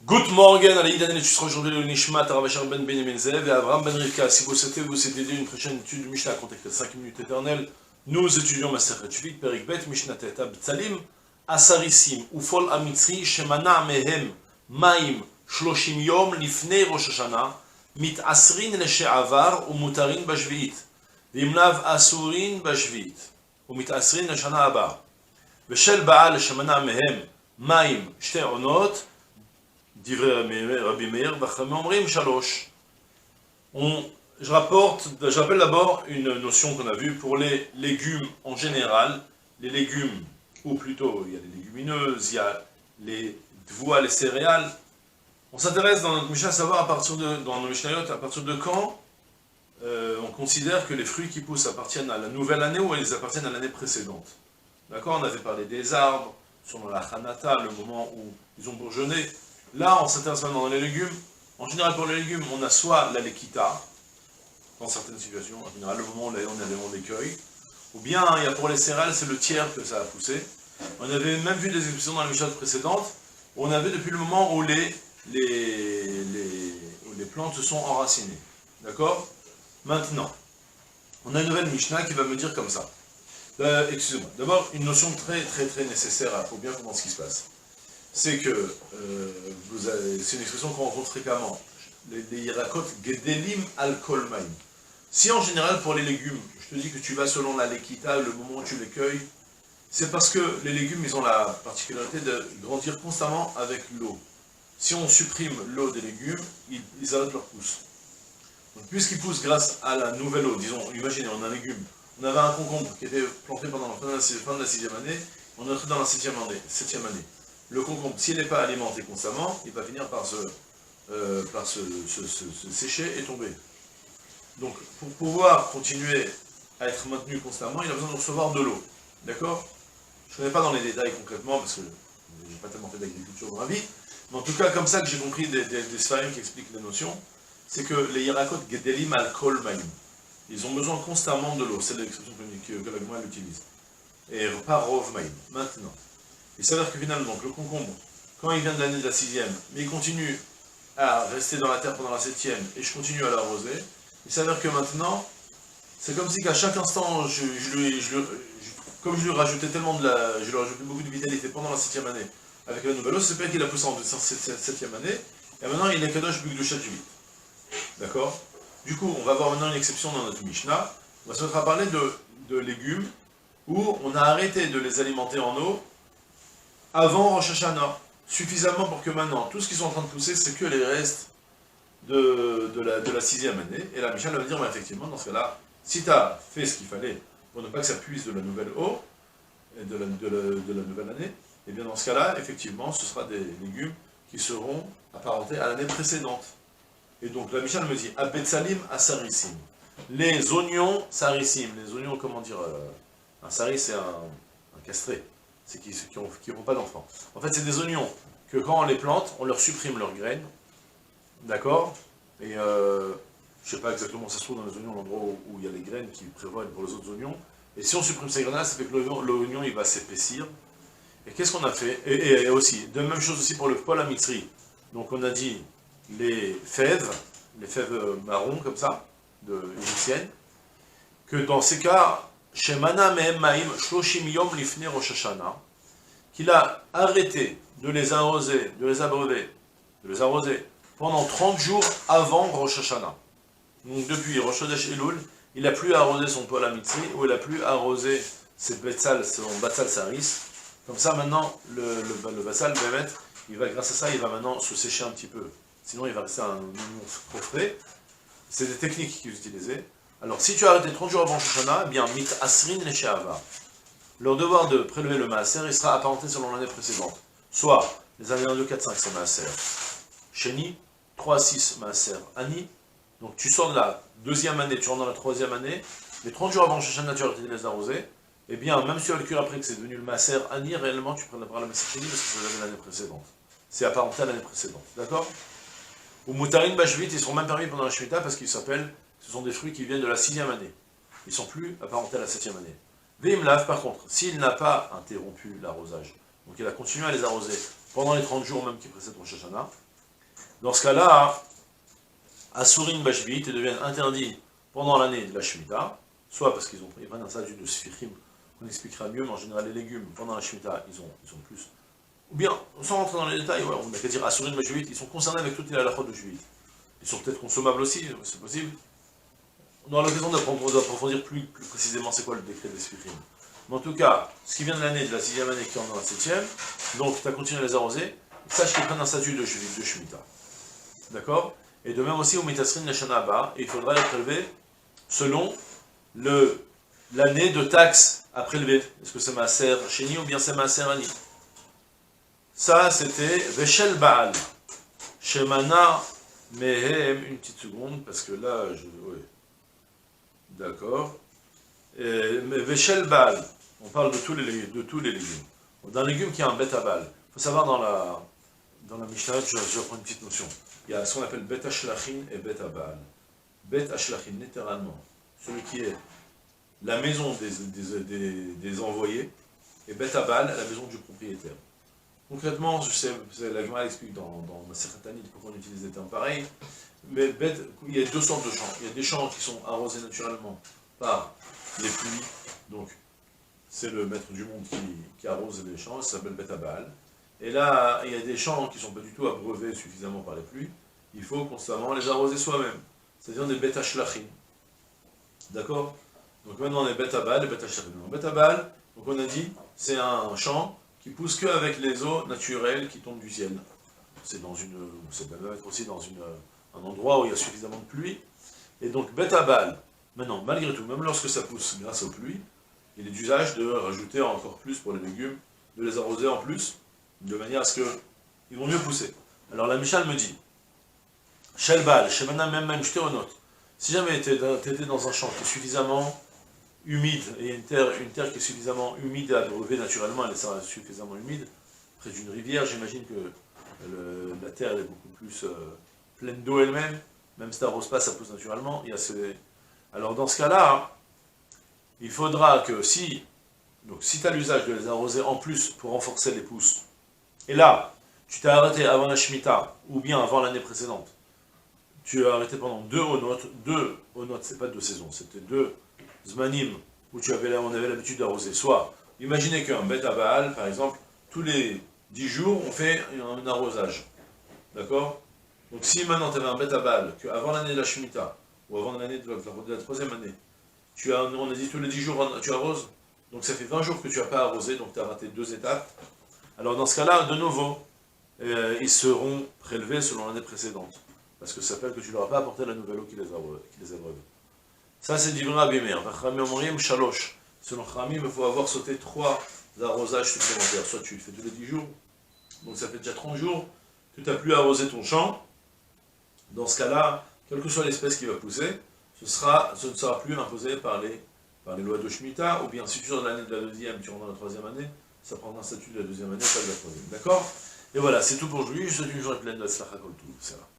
Good morning, Alaïd Anel, tu seras aujourd'hui le Nishmat, Ravachar Ben Benjamin Zev et Avram Ben Rivka. Si vous souhaitez vous aider une prochaine étude du Mishnah, contactez 5 minutes éternelles. Nous étudions Masechet Shuvit, Perik Bet, Mishnah Teta, B'Tsalim, Asarissim, Ufol Amitri, Shemana Mehem, Maim, Shloshim Yom, Lifnei Rosh Hashanah, Mit Asrin Leshe'avar, Umutarin Bashviit, Vimlav Asurin Bashviit, Umit Asrin Leshana Abar. Veshel Baal Shemana Mehem, Maim, Shte Onot, Rabbi Meir, je rappelle d'abord une notion qu'on a vue pour les légumes en général. Les légumes, ou plutôt il y a les légumineuses, il y a les voiles, les céréales. On s'intéresse dans notre Mishnah à savoir dans nos Mishnayot, à partir de quand on considère que les fruits qui poussent appartiennent à la nouvelle année ou ils appartiennent à l'année précédente. D'accord, on avait parlé des arbres, sur la Hanata, le moment où ils ont bourgeonné. Là, on s'intéresse maintenant dans les légumes. En général, pour les légumes, on a soit la lekita, dans certaines situations, en général, le moment où on les cueille, ou bien, il y a pour les céréales, c'est le tiers que ça a poussé. On avait même vu des expressions dans les Mishnah précédentes, où on avait depuis le moment où les plantes sont enracinées. D'accord? Maintenant, on a une nouvelle Mishnah qui va me dire comme ça. Excusez-moi. D'abord, une notion très nécessaire pour bien comprendre ce qui se passe. C'est que, c'est une expression qu'on rencontre fréquemment, les yirakot gedelim al kol maim. Si en général pour les légumes, je te dis que tu vas selon la lekita, le moment où tu les cueilles, c'est parce que les légumes, ils ont la particularité de grandir constamment avec l'eau. Si on supprime l'eau des légumes, ils arrêtent leur pousse. Donc puisqu'ils poussent grâce à la nouvelle eau, disons, imaginez, on a un légume, on avait un concombre qui était planté pendant la fin de la 6e année, on est entré dans la 7e année. Le concombre, s'il n'est pas alimenté constamment, il va finir par se sécher et tomber. Donc, pour pouvoir continuer à être maintenu constamment, il a besoin de recevoir de l'eau. D'accord? Je ne connais pas dans les détails concrètement, parce que je n'ai pas tellement fait d'agriculture dans ma vie, mais en tout cas, comme ça que j'ai compris des sfarim qui expliquent les notions, c'est que les yirakot gedelim al kol maim, ils ont besoin constamment de l'eau. C'est l'expression que la Gemara utilise. Et pas rov maim. Maintenant. Il s'avère que finalement, donc, le concombre, quand il vient de l'année de la 6e, mais il continue à rester dans la terre pendant la 7e, et je continue à l'arroser, il s'avère que maintenant, c'est comme si qu'à chaque instant, comme je lui rajoutais je lui rajoutais beaucoup de vitalité pendant la 7e année, avec la nouvelle eau, c'est pas qu'il a poussé en cette 7e année, et maintenant il est kadosh bugdushat 8. D'accord? Du coup, on va voir maintenant une exception dans notre Mishnah, on va se mettre à parler de légumes, où on a arrêté de les alimenter en eau, avant Rosh Hashanah, suffisamment pour que maintenant, tout ce qu'ils sont en train de pousser, c'est que les restes de la 6e année. Et la Mishnah va dire, bah, effectivement, dans ce cas-là, si tu as fait ce qu'il fallait pour ne pas que ça puise de la nouvelle eau, et de la nouvelle année, et bien dans ce cas-là, effectivement, ce sera des légumes qui seront apparentés à l'année précédente. Et donc la Mishnah me dit, Abetsalim Asarissim. Les oignons Sarissim. Les oignons, comment dire, un saris, c'est un castré. C'est qui n'ont pas d'enfants. En fait, c'est des oignons que quand on les plante, on leur supprime leurs graines, d'accord? Et je ne sais pas exactement où ça se trouve dans les oignons, l'endroit où il y a les graines qui prévoient pour les autres oignons. Et si on supprime ces graines-là, ça fait que l'oignon il va s'épaissir. Et qu'est-ce qu'on a fait? Et aussi, de même chose aussi pour le pol amitri. Donc on a dit les fèves marron comme ça, égyptiennes, que dans ces cas, Shemana mehem maim shloshim yom lifnei Rosh Hashanah, qu'il a arrêté de les arroser, de les arroser pendant 30 jours avant Rosh Hashanah. Donc depuis Rosh Chodesh Elul, il n'a plus arrosé son pol amitri, ou il n'a plus arrosé son batsal saris. Comme ça maintenant, le batsal grâce à ça, il va maintenant se sécher un petit peu. Sinon il va rester un oignon trop frais. C'est des techniques qu'ils utilisaient. Alors, si tu as arrêté 30 jours avant Rosh Hashanah, eh bien, mit asrin leshe'avar. Leur devoir de prélever le maaser, il sera apparenté selon l'année précédente. Soit, les années 1, 2, 4, 5, c'est maaser Sheni, 3 à 6, maaser Ani. Donc, tu sors de la 2e année, tu rentres dans la 3e année, les 30 jours avant Rosh Hashanah, tu as arrêté de les arroser, eh bien, même si tu calcules après que c'est devenu le maaser Ani, réellement, tu prendras le maaser Sheni parce que c'est l'année précédente. C'est apparenté à l'année précédente. D'accord? Ou Moutarin Bashvit, ils seront même permis pendant la Shemitah parce qu'ils s'appellent. Ce sont des fruits qui viennent de la 6e année. Ils ne sont plus apparentés à la 7e année. Vimlav, par contre, s'il n'a pas interrompu l'arrosage, donc il a continué à les arroser pendant les 30 jours même qui précèdent Rosh Hashanah, Dans ce cas-là, Asurin Bashvit, ils deviennent interdits pendant l'année de la Shemitah, soit parce qu'ils prennent un statut de Sfichim, on expliquera mieux, mais en général les légumes, pendant la Shemitah, ils ont plus. Ou bien, sans rentrer dans les détails, ouais, on n'a qu'à dire Asurin Bashvit, ils sont concernés avec toutes les halachot de Juif. Ils sont peut-être consommables aussi, c'est possible. On aura l'occasion d'approfondir plus précisément c'est quoi le décret des Sfichim. Mais en tout cas, ce qui vient de l'année, de la 6e année qui en est la 7e, donc tu as continué à les arroser, sache qu'ils prennent un statut de Shemitah. D'accord? Et de même aussi au Mitasrin Neshana Abba, il faudra les prélever selon l'année de taxe à prélever. Est-ce que c'est Maaser Sheni ou bien c'est Maaser Ani? Ça, c'était Veshel Baal. Shemana Mehem, une petite seconde, parce que là, oui. D'accord. Veshel Baal, on parle de tous les légumes. D'un légume qui a un bet à Baal. Il faut savoir dans la Mishnah, je reprends une petite notion. Il y a ce qu'on appelle Bet Ashlachin et Bet Baal. Bet Ashlachin, littéralement, celui qui est la maison des envoyés, et Bet Baal, la maison du propriétaire. Concrètement, je sais, la Gemara explique dans ma certaine pourquoi on utilise des termes pareils, mais il y a deux sortes de champs. Il y a des champs qui sont arrosés naturellement par les pluies, donc c'est le maître du monde qui arrose les champs, ça s'appelle Bet Baal. Et là, il y a des champs qui ne sont pas du tout abreuvés suffisamment par les pluies, il faut constamment les arroser soi-même, c'est-à-dire des Bet Ashlachin. D'accord? Donc maintenant on est Bet Baal et Bet Ashlachin. Bet Baal, donc on a dit, c'est un champ qui pousse qu'avec les eaux naturelles qui tombent du ciel. Ça peut être aussi dans un endroit où il y a suffisamment de pluie. Et donc Bet Baal, maintenant, malgré tout, même lorsque ça pousse grâce aux pluies, il est d'usage de rajouter encore plus pour les légumes, de les arroser en plus, de manière à ce qu'ils vont mieux pousser. Alors la Mishnah me dit, Shel Baal, Shemana même Shteonot, si jamais tu étais dans un champ qui est suffisamment humide, et il y a une terre qui est suffisamment humide à abreuver naturellement, elle est suffisamment humide, près d'une rivière, j'imagine que la terre est beaucoup plus pleine d'eau elle-même, même si tu n'arroses pas, ça pousse naturellement. Alors dans ce cas-là, il faudra que si tu as l'usage de les arroser en plus pour renforcer les pousses, et là, tu t'es arrêté avant la Shemitah, ou bien avant l'année précédente, tu as arrêté pendant deux onotes, c'est pas 2 saisons, c'était 2 zmanim où on avait l'habitude d'arroser. Soit, imaginez qu'un Bet Baal, par exemple, tous les 10 jours, on fait un arrosage. D'accord? Donc si maintenant tu avais un Bet Baal, qu'avant l'année de la Shemitah, ou avant l'année de la 3e année, on a dit tous les 10 jours tu arroses, donc ça fait 20 jours que tu n'as pas arrosé, donc tu as raté 2 étapes. Alors dans ce cas-là, de nouveau, ils seront prélevés selon l'année précédente. Parce que ça s'appelle que tu ne leur as pas apporté la nouvelle eau qui les abreuve. Ça c'est d'Ivra Abimer. Selon Khamim, il faut avoir sauté 3 arrosages supplémentaires. Soit tu le fais tous les 10 jours, donc ça fait déjà 30 jours que tu n'as plus arrosé ton champ. Dans ce cas-là, quelle que soit l'espèce qui va pousser, ce ne sera plus imposé par les lois de Shemitah, ou bien si tu es dans l'année de la 2e, tu rentres dans la 3e année, ça prendra un statut de la 2e année, pas de la 3e. D'accord? Et voilà, c'est tout pour aujourd'hui. Je te souhaite une journée pleine de Slachakol tout.